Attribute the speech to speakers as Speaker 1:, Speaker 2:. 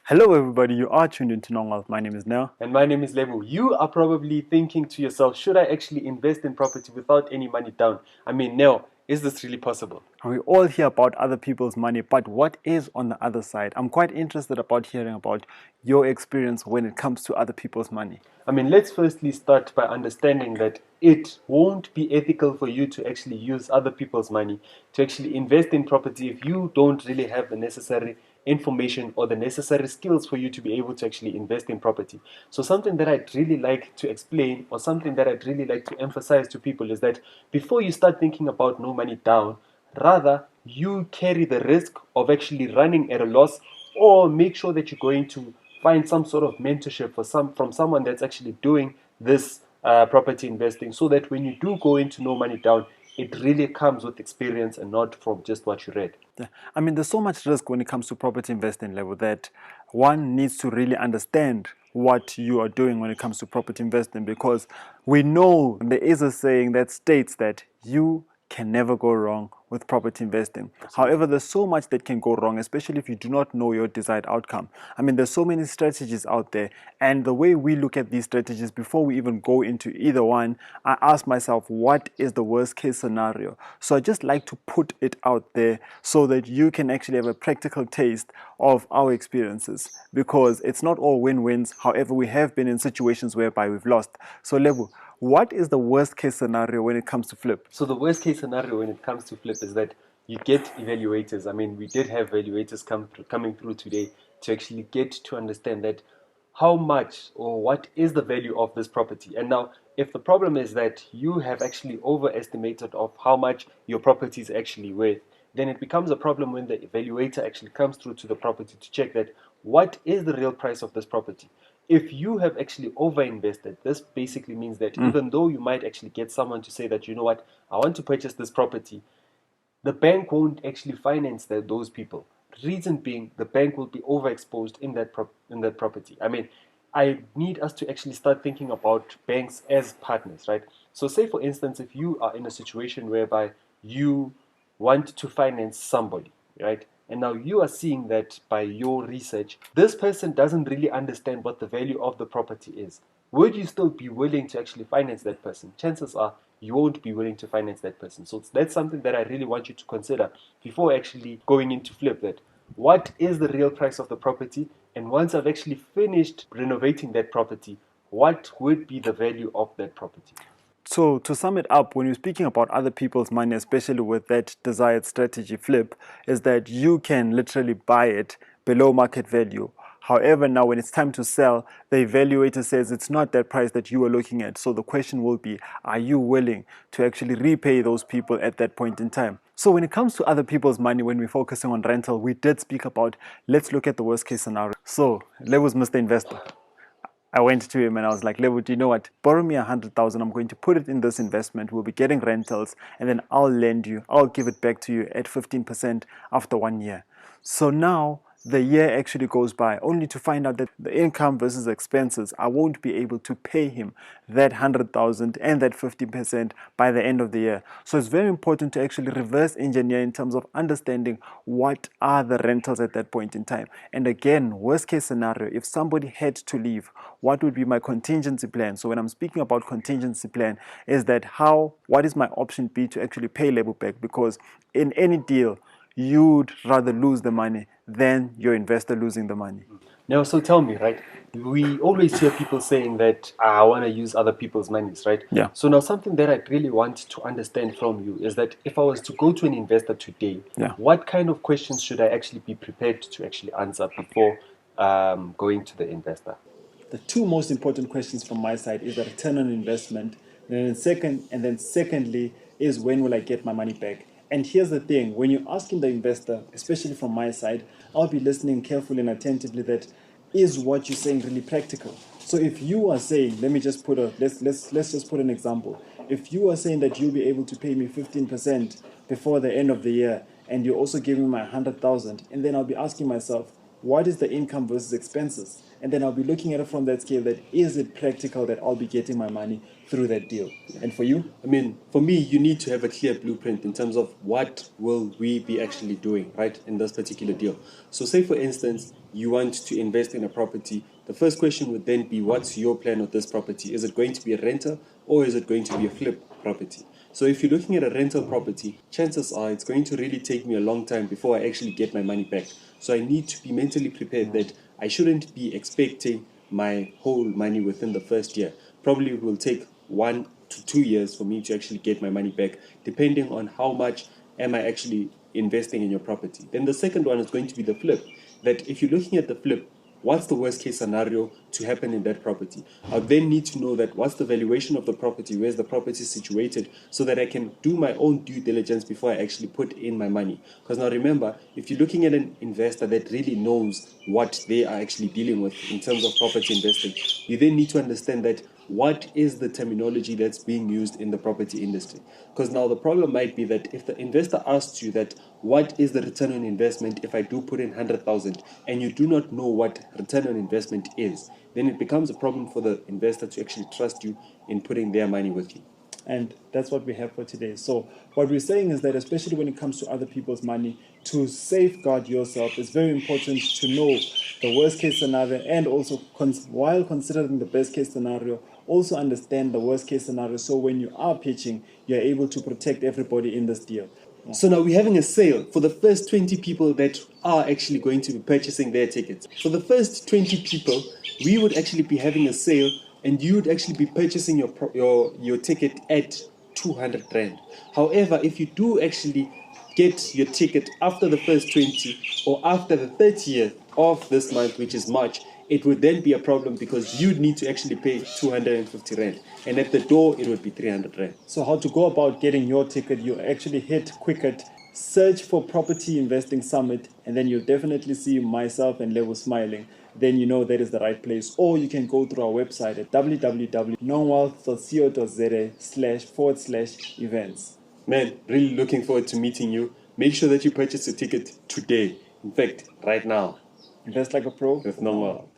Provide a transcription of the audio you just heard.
Speaker 1: Hello, everybody. You are tuned into Normal. My name is Nell.
Speaker 2: And my name is Lebu. You are probably thinking to yourself, should I actually invest in property without any money down? I mean, Nell, is this really possible?
Speaker 1: And we all hear about other people's money, but what is on the other side? I'm quite interested about hearing about your experience when it comes to other people's money.
Speaker 2: I mean, let's firstly start by understanding that it won't be ethical for you to actually use other people's money to actually invest in property if you don't really have the necessary information or the necessary skills for you to be able to actually invest in property. So, something that I'd really like to explain or something that I'd really like to emphasize to people is that before you start thinking about no money down, rather you carry the risk of actually running at a loss, or make sure that you're going to find some sort of mentorship from someone that's actually doing this property investing, so that when you do go into no money down, it really comes with experience and not from just what you read.
Speaker 1: Yeah. I mean, there's so much risk when it comes to property investing level that one needs to really understand what you are doing when it comes to property investing, because we know there is a saying that states that you can never go wrong with property investing. However, there's so much that can go wrong, especially if you do not know your desired outcome. I mean, there's so many strategies out there, and the way we look at these strategies before we even go into either one, I ask myself, what is the worst case scenario? So I just like to put it out there so that you can actually have a practical taste of our experiences, because it's not all win-wins. However, we have been in situations whereby we've lost. So Lebu, what is the worst case scenario when it comes to flip?
Speaker 2: So the worst case scenario when it comes to flip is that you get evaluators. I mean, we did have evaluators coming through today to actually get to understand that how much or what is the value of this property. And now, if the problem is that you have actually overestimated of how much your property is actually worth, then it becomes a problem when the evaluator actually comes through to the property to check that what is the real price of this property. If you have actually overinvested, this basically means that even though you might actually get someone to say that, you know what, I want to purchase this property, the bank won't actually finance those people. Reason being, the bank will be overexposed in that property. I mean, I need us to actually start thinking about banks as partners, right? So, say for instance, if you are in a situation whereby you want to finance somebody, right? And now you are seeing that by your research, this person doesn't really understand what the value of the property is. Would you still be willing to actually finance that person? Chances are you won't be willing to finance that person. So that's something that I really want you to consider before actually going into flip that. What is the real price of the property? And once I've actually finished renovating that property, what would be the value of that property?
Speaker 1: So to sum it up, when you're speaking about other people's money, especially with that desired strategy flip, is that you can literally buy it below market value. However, now when it's time to sell, the evaluator says it's not that price that you were looking at. So the question will be, are you willing to actually repay those people at that point in time? So when it comes to other people's money, when we're focusing on rental, we did speak about, let's look at the worst case scenario. So there was Mr. Investor. I went to him and I was like, Levo, do you know what? Borrow me 100,000. I'm going to put it in this investment. We'll be getting rentals, and then I'll give it back to you at 15% after 1 year. So now the year actually goes by, only to find out that the income versus expenses, I won't be able to pay him that 100,000 and that 15% by the end of the year. So it's very important to actually reverse engineer in terms of understanding what are the rentals at that point in time. And again, worst case scenario, if somebody had to leave, what would be my contingency plan? So when I'm speaking about contingency plan, is that what is my option B to actually pay labor back? Because in any deal, you'd rather lose the money than your investor losing the money.
Speaker 2: Now, so tell me, right? We always hear people saying that I want to use other people's monies, right?
Speaker 1: Yeah.
Speaker 2: So now something that I really want to understand from you is that if I was to go to an investor today,
Speaker 1: Yeah.
Speaker 2: what kind of questions should I actually be prepared to actually answer before going to the investor?
Speaker 1: The two most important questions from my side is the return on investment, and then secondly is when will I get my money back? And here's the thing: when you're asking the investor, especially from my side, I'll be listening carefully and attentively. That is what you're saying really practical. So if you are saying, let me just put a let's just put an example. If you are saying that you'll be able to pay me 15% before the end of the year, and you're also giving me my 100,000, and then I'll be asking myself, what is the income versus expenses? And then I'll be looking at it from that scale, that is it practical that I'll be getting my money through that deal? And for you?
Speaker 2: I mean, for me, you need to have a clear blueprint in terms of what will we be actually doing, right, in this particular deal. So say, for instance, you want to invest in a property, the first question would then be, what's your plan with this property? Is it going to be a rental or is it going to be a flip property? So if you're looking at a rental property, chances are it's going to really take me a long time before I actually get my money back. So I need to be mentally prepared that I shouldn't be expecting my whole money within the first year. Probably it will take 1 to 2 years for me to actually get my money back, depending on how much am I actually investing in your property. Then the second one is going to be the flip. That if you're looking at the flip, what's the worst case scenario to happen in that property? I then need to know that what's the valuation of the property, where's the property situated, so that I can do my own due diligence before I actually put in my money. Because now remember, if you're looking at an investor that really knows what they are actually dealing with in terms of property investing, you then need to understand that what is the terminology that's being used in the property industry. Because now the problem might be that if the investor asks you that what is the return on investment if I do put in 100,000 and you do not know what return on investment is, then it becomes a problem for the investor to actually trust you in putting their money with you.
Speaker 1: And that's what we have for today. So what we're saying is that, especially when it comes to other people's money, to safeguard yourself, it's very important to know the worst case scenario, and also while considering the best case scenario, also understand the worst case scenario. So when you are pitching, you're able to protect everybody in this deal.
Speaker 2: So now we're having a sale for the first 20 people that are actually going to be purchasing their tickets. For the first 20 people, we would actually be having a sale and you would actually be purchasing your ticket at 200 Rand. However, if you do actually get your ticket after the first 20 or after the 30th of this month, which is March, it would then be a problem because you'd need to actually pay 250 Rand. And at the door, it would be 300 Rand.
Speaker 1: So how to go about getting your ticket? You actually hit Quicket, search for Property Investing Summit, and then you'll definitely see myself and Levo smiling. Then you know that is the right place. Or you can go through our website at www.nonwealth.co.za//events.
Speaker 2: Man, really looking forward to meeting you. Make sure that you purchase a ticket today. In fact, right now.
Speaker 1: Invest like a pro
Speaker 2: with Non-Wealth.